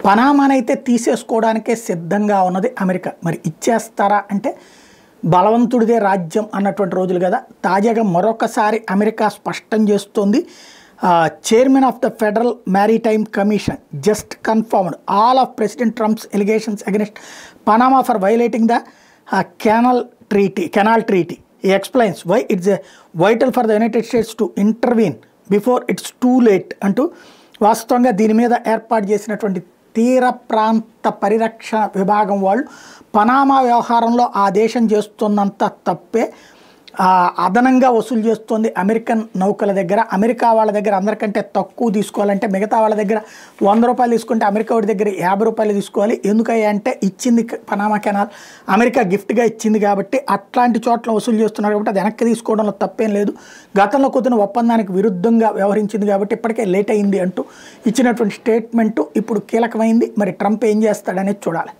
పనామానైతే తీసేసుకోవడానికే సిద్ధంగా ఉన్నది అమెరికా. మరి ఇచ్చేస్తారా అంటే బలవంతుడిదే రాజ్యం అన్నటువంటి రోజులు కదా. తాజాగా మరొకసారి అమెరికా స్పష్టం చేస్తోంది. Chairman of the federal maritime commission just confirmed all of president Trump's allegations against Panama for violating the canal treaty. He explains why it's vital for the United States to intervene before it's too late అంటూ వాస్తవంగా దీని మీద ఏర్పాటు చేసినటువంటి తీర ప్రాంత పరిరక్షణ విభాగం వాళ్ళు పనామా వ్యవహారంలో ఆ దేశం చేస్తున్నంత తప్పే అదనంగా వసూలు చేస్తుంది అమెరికన్ నౌకల దగ్గర. అమెరికా వాళ్ళ దగ్గర అందరికంటే తక్కువ తీసుకోవాలంటే మిగతా వాళ్ళ దగ్గర 100 రూపాయలు తీసుకుంటే అమెరికా వాడి దగ్గర 50 రూపాయలు తీసుకోవాలి. ఎందుకయ్యా అంటే ఇచ్చింది పనామా కెనాల్ అమెరికా గిఫ్ట్గా ఇచ్చింది కాబట్టి అట్లాంటి చోట్ల వసూలు చేస్తున్నారు కాబట్టి అది వెనక్కి తీసుకోవడంలో తప్పేం లేదు. గతంలో కుదిరిన ఒప్పందానికి విరుద్ధంగా వ్యవహరించింది కాబట్టి ఇప్పటికే లేట్ అయింది అంటూ ఇచ్చినటువంటి స్టేట్మెంటు ఇప్పుడు కీలకమైంది. మరి ట్రంప్ ఏం చేస్తాడనేది చూడాలి.